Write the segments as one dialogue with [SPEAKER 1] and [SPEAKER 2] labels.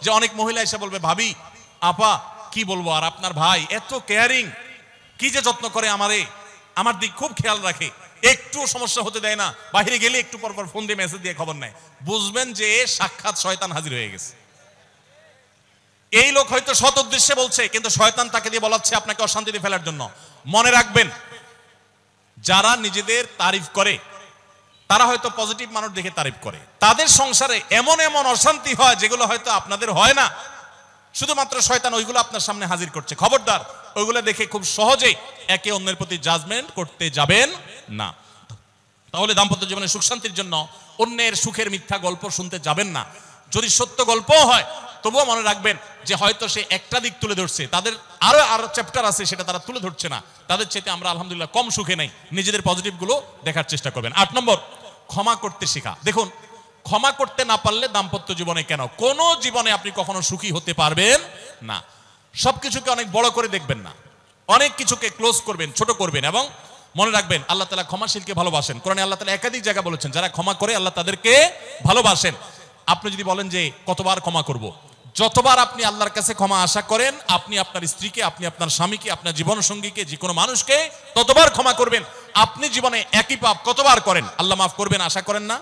[SPEAKER 1] যে অনেক মহিলা এসে বলবে, ভাবি আপা কি বলবো, আর আপনার ভাই এত কেয়ারিং, কি যে যত্ন করে আমারে, আমার দিক খুব খেয়াল রাখে, একটু সমস্যা হতে দেয় না, বাইরে গেলে একটু পর পর ফোন দিয়ে মেসেজ দিয়ে খবর নেয়। বুঝবেন যে সাক্ষাৎ শয়তান হাজির হয়ে গেছে। এই লোক হয়তো সৎ উদ্দেশ্যে বলছে, কিন্তু শয়তান তাকে দিয়ে বলাচ্ছে আপনাকে অশান্তিতে ফেলার জন্য। মনে রাখবেন, যারা নিজেদের তারিফ করে তারা হয়তো পজিটিভ মানুষ দেখে তারিফ করে, তাদের সংসারে এমন এমন অশান্তি হয় যেগুলো হয়তো আপনাদের হয় না, শুধুমাত্র শয়তান ওইগুলো আপনার সামনে হাজির করছে। খবরদার, ওইগুলো দেখে খুব সহজে একে অন্যের প্রতি জাজমেন্ট করতে যাবেন না। তাহলে দাম্পত্য জীবনে সুখ শান্তির জন্য অন্যের সুখের মিথ্যা গল্প শুনতে যাবেন না। যদি সত্য গল্পও হয় তবুও মনে রাখবেন যে হয়তো সে একটা দিক তুলে ধরছে, তাদের আরো চ্যাপ্টার আছে সেটা তারা তুলে ধরছে না, তাদের চাইতে আমরা আলহামদুলিল্লাহ কম সুখে নেই। নিজেদের পজিটিভ গুলো দেখার চেষ্টা করবেন। 8 নম্বর, ক্ষমা করতে শেখা। দেখুন, ক্ষমা করতে না পারলে দাম্পত্য জীবনে কেন কোন জীবনে আপনি কখনো সুখী হতে পারবেন না। সবকিছুকে অনেক বড় করে দেখবেন না, অনেক কিছুকে ক্লোজ করবেন, ছোট করবেন। এবং মনে রাখবেন, আল্লাহ তাআলা ক্ষমাশীলকে ভালোবাসেন। কোরআনে আল্লাহ তাআলা একাধিক জায়গা বলেছেন যারা ক্ষমা করে আল্লাহ তাদেরকে ভালোবাসেন। আপনি যদি বলেন যে কতবার ক্ষমা করব, যতবার আপনি আল্লাহর কাছে ক্ষমা আশা করেন, আপনি আপনার স্ত্রীকে, আপনি আপনার স্বামীকে, আপনার জীবন সঙ্গীকে, যে কোনো মানুষকে ততবার ক্ষমা করবেন। আপনি জীবনে একই পাপ কতবার করেন আল্লাহ মাফ করবেন আশা করেন না,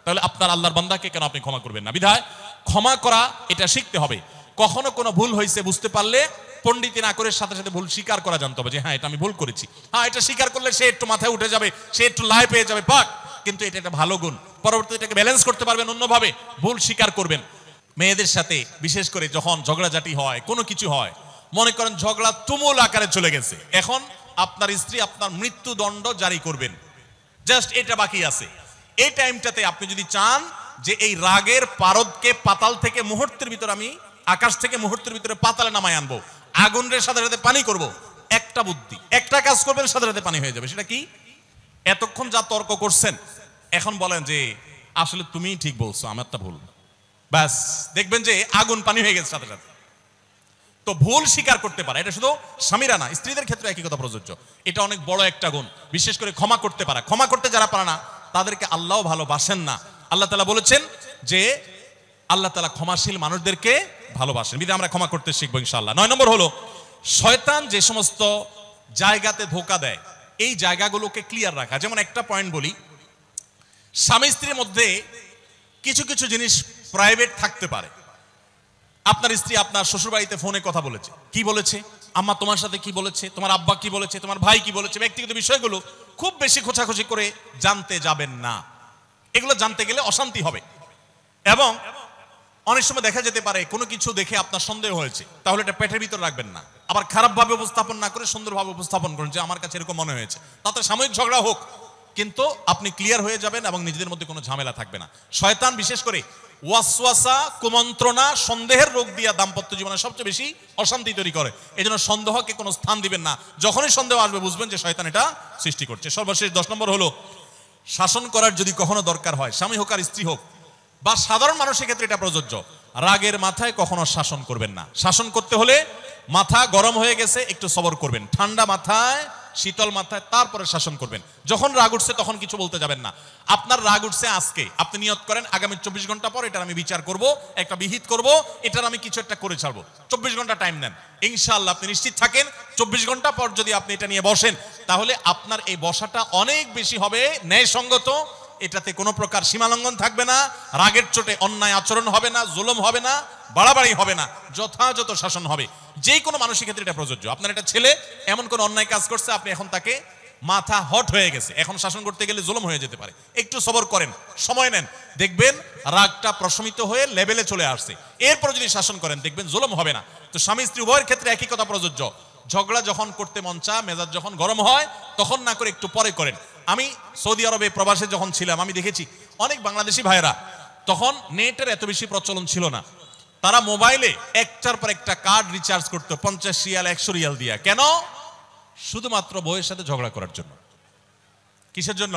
[SPEAKER 1] তাহলে আপনার আল্লাহর বান্দাকে কেন আপনি ক্ষমা করবেন না? বিধায় ক্ষমা করা এটা শিখতে হবে। কখনো কোনো ভুল হয়েছে বুঝতে পারলে পণ্ডিতি না করে সাথে সাথে ভুল স্বীকার করা জানতে হবে, যে হ্যাঁ এটা আমি ভুল করেছি। হ্যাঁ, এটা স্বীকার করলে সে একটু মাথায় উঠে যাবে, সে একটু লাই পেয়ে যাবে, পাক। কিন্তু এটা একটা ভালো গুণ, পরবর্তীতে এটাকে ব্যালেন্স করতে পারবেন অন্যভাবে। ভুল স্বীকার করবেন। মেয়েদের সাথে বিশেষ করে যখন ঝগড়াঝাটি হয়, কোনো কিছু হয়, মনে করেন ঝগড়া তুমুল আকারে চলে গেছে, এখন আপনার স্ত্রী আপনার মৃত্যুদণ্ড জারি করবেন, জাস্ট এটা বাকি আছে। এই টাইমটাতে আপনি যদি চান যে এই রাগের পারদকে পাতাল থেকে মুহূর্তের ভিতর, আমি আকাশ থেকে মুহূর্তের ভিতরে পাতালে নামায় আনবো, আগুনের সাথে সাথে পানি করব, একটা বুদ্ধি, একটা কাজ করবেন, সাথে সাথে পানি হয়ে যাবে। সেটা কি? এতক্ষণ যা তর্ক করছেন এখন বলেন যে আসলে তুমি ঠিক বলছো, আমারটা ভুল, ব্যাস দেখবেন যে আগুন পানি হয়ে গেছে সাথে সাথে। তো ভুল স্বীকার করতে পারে, এটা শুধু স্বামীরা না, স্ত্রীদের ক্ষেত্রে একই কথা প্রযোজ্য। এটা অনেক বড় একটা গুণ, বিশেষ করে ক্ষমা করতে পারা। ক্ষমা করতে যারা পারে না তাদেরকে আল্লাহ ভালোবাসেন না। আল্লাহ তাআলা বলেছেন যে আল্লাহ তাআলা ক্ষমাশীল মানুষদেরকে ভালোবাসেন, বিধায় আমরা ক্ষমা করতে শিখবো ইনশাআল্লাহ। 9 নম্বর হলো, শয়তান যে সমস্ত জায়গাতে ধোঁকা দেয় এই জায়গাগুলোকে ক্লিয়ার রাখা। যেমন একটা পয়েন্ট বলি, স্বামী স্ত্রীর মধ্যে কিছু কিছু জিনিস প্রাইভেট থাকতে পারে। আপনার স্ত্রী আপনার শ্বশুরবাড়িতে ফোনে কথা বলেছে, কি বলেছে, আম্মা তোমার সাথে কি বলেছে, তোমার আব্বা কি বলেছে, তোমার ভাই কি বলেছে, ব্যক্তিগত বিষয়গুলো খুব বেশি খোঁচাখুচি করে জানতে যাবেন না। এগুলো জানতে গেলে অশান্তি হবে। এবং অনেক সময় দেখা যেতে পারে কোনো কিছু দেখে আপনার সন্দেহ হয়েছে, তাহলে এটা পেটের ভিতর রাখবেন না। আবার খারাপভাবে উপস্থাপন না করে সুন্দরভাবে উপস্থাপন করুন যে আমার কাছে এরকম মনে হয়েছে, তাতে সাময়িক ঝগড়া হোক, কিন্তু আপনি ক্লিয়ার হয়ে যাবেন এবং নিজেদের মধ্যে কোনো ঝামেলা থাকবে না। শয়তান বিশেষ করে ওয়াসওয়াসা, কুমন্ত্রণা, সন্দেহের রোগ দিয়া দাম্পত্য জীবনে সবচেয়ে বেশি অশান্তি তৈরি করে। এজন্য সন্দেহকে কোনো স্থান দিবেন না। যখনই সন্দেহ আসবে বুঝবেন যে শয়তান এটা সৃষ্টি করছে। সর্বশেষ 10 নম্বর হলো, শাসন করার যদি কখনো দরকার হয়, স্বামী হোক আর স্ত্রী হোক বা সাধারণ মানুষের ক্ষেত্রে এটা প্রযোজ্য, রাগের মাথায় কখনো শাসন করবেন না। শাসন করতে হলে মাথা গরম হয়ে গেছে একটু সবর করবেন, ঠান্ডা মাথায়, শীতল মাথায় তারপরে শাসন করবেন। যখন রাগ উঠছে তখন কিছু বলতে যাবেন না। আপনার রাগ উঠছে আজকে, আপনি নিয়ত করেন আগামী 24 ঘন্টা পর এটার আমি বিচার করব, একটা বিহিত করব, এটার আমি কিছু একটা করে ছাড়বো। 24 ঘন্টা টাইম নেন, ইনশাআল্লাহ আপনি নিশ্চিত থাকেন 24 ঘন্টা পর যদি আপনি এটা নিয়ে বসেন, তাহলে আপনার এই বসাটা অনেক বেশি হবে ন্যায়সঙ্গত। এটাতে কোনো প্রকার সীমালঙ্ঘন থাকবে না, রাগের চোটে অন্যায় আচরণ হবে না, জুলুম হবে না, বাড়াবাড়ি হবে না, যথাযথ শাসন হবে। যে কোনো মানুষের ক্ষেত্রে এটা প্রযোজ্য। আপনার একটা ছেলে এমন কোন অন্যায় কাজ করছে, আপনি এখন তাকে মাথা হট হয়ে গেছে, এখন শাসন করতে গেলে জুলুম হয়ে যেতে পারে, একটু সবর করেন, সময় নেন, দেখবেন রাগটা প্রশমিত হয়ে লেভেলে চলে আসছে। এরপর যদি শাসন করেন দেখবেন জুলুম হবে না। তো স্বামী স্ত্রী উভয়ের ক্ষেত্রে একই কথা প্রযোজ্য। ঝগড়া যখন করতে মন চায়, মেজাজ যখন গরম হয়, তখন না করে একটু পরে করেন। আমি সৌদি আরবে প্রবাসে যখন ছিলাম, আমি দেখেছি অনেক বাংলাদেশি ভাইয়েরা, তখন নেটের এত বেশি প্রচলন ছিল না, তারা মোবাইলে একটার পর একটা কার্ড রিচার্জ করতো 50 রিয়াল 100 রিয়াল দিয়া। কেন? শুধুমাত্র বউয়ের সাথে ঝগড়া করার জন্য। কিসের জন্য?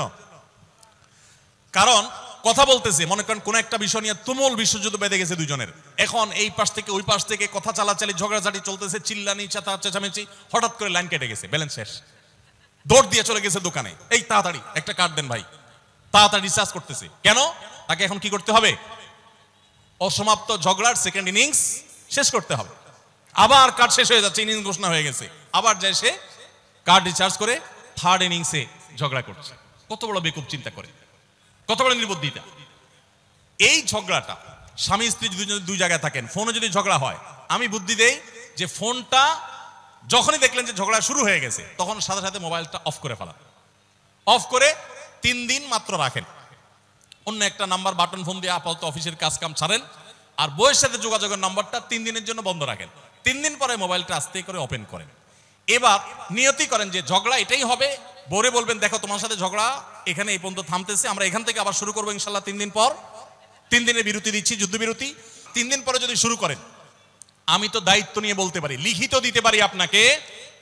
[SPEAKER 1] কারণ কথা বলতেছে, মনে করেন কোন একটা বিষয় নিয়ে তুমুল বিশ্বযুদ্ধ বেঁধে গেছে দুজনের, এখন এই পাশ থেকে ওই পাশ থেকে কথা চালাচালি, ঝগড়াঝাটি চলতেছে, চিল্লানি চেঁচামেচি, হঠাৎ করে লাইন কেটে গেছে, ব্যালেন্স শেষ, দৌড় দিয়ে চলে গেছে দোকানে, এই তাড়াতাড়ি একটা কার্ড দেন ভাই, তাড়াতাড়ি রিচার্জ করতেছে। কেন? তাকে এখন কি করতে হবে? অসমাপ্ত ঝগড়ার সেকেন্ড ইনিংস শেষ করতে হবে। আবার কার্ড শেষ হয়ে যাচ্ছে, ইনিংস ঘোষণা হয়ে গেছে, আবার যায় সে কার্ড রিচার্জ করে থার্ড ইনিংসে ঝগড়া করছে। কত বড় বেকুব চিন্তা করে, কত বড় নির্বুদ্ধিতা। এই ঝগড়াটা স্বামী স্ত্রী যদি দুই জায়গায় থাকেন, ফোনে যদি ঝগড়া হয়, আমি বুদ্ধি দেই যে ফোনটা যখনই দেখলেন যে ঝগড়া শুরু হয়ে গেছে, তখন সাথে সাথে মোবাইলটা অফ করে ফেলান। অফ করে 3 দিন মাত্র রাখেন, অন্য একটা নাম্বার বাটন ফোন দিয়ে আপাতত অফিসের কাজ কাম ছাড়েন, আর বইয়ের সাথে যোগাযোগের নাম্বারটা 3 দিনের জন্য বন্ধ রাখেন। 3 দিন পরে মোবাইলটা আস্তে করে ওপেন করেন। এবার নিয়তি করেন যে ঝগড়া এটাই হবে। বরে বলবেন, দেখো তোমার সাথে ঝগড়া এখানে এই পর্যন্ত থামতেছে, আমরা এখান থেকে আবার শুরু করবো ইনশাল্লাহ 3 দিন পর। 3 দিনের বিরতি দিচ্ছি, যুদ্ধবিরতি। 3 দিন পরে যদি শুরু করেন, আমি তো দায়িত্ব নিয়ে বলতে পারি, লিখিত দিতে পারি আপনাকে,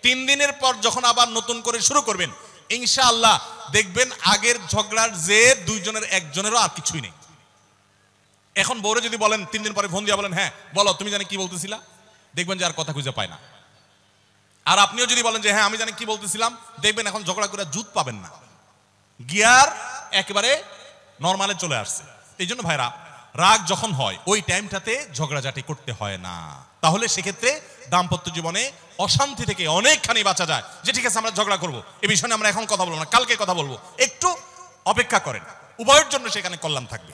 [SPEAKER 1] 3 দিনের পর যখন আবার নতুন করে শুরু করবেন, ইনশাআল্লাহ দেখবেন আগের ঝগড়ার যে দুইজনের একজনেরও আর কিছুই নেই। এখন বউরে যদি বলেন 3 দিন পরে ফোন দিয়ে বলেন, হ্যাঁ বলো তুমি জানি কি বলতেছিলা, দেখবেন যে আর কথা খুঁজে পায় না। আর আপনিও যদি বলেন যে হ্যাঁ আমি জানি কি বলতেছিলাম, দেখবেন এখন ঝগড়া করে জুত পাবেন না, গিয়ার একেবারে নরমালে চলে আসছে। এই জন্য ভাইরা, রাগ যখন হয় ওই টাইমটাতে ঝগড়াঝাটি করতে হয় না। তাহলে সেক্ষেত্রে দাম্পত্য জীবনে অশান্তি থেকে অনেকখানি বাঁচা যায়। যে ঠিক আছে আমরা ঝগড়া করবো, এই বিষয়ে আমরা এখন কথা বলবো না, কালকে কথা বলবো, একটু অপেক্ষা করেন, উভয়ের জন্য সেখানে কল্যাণ থাকবে।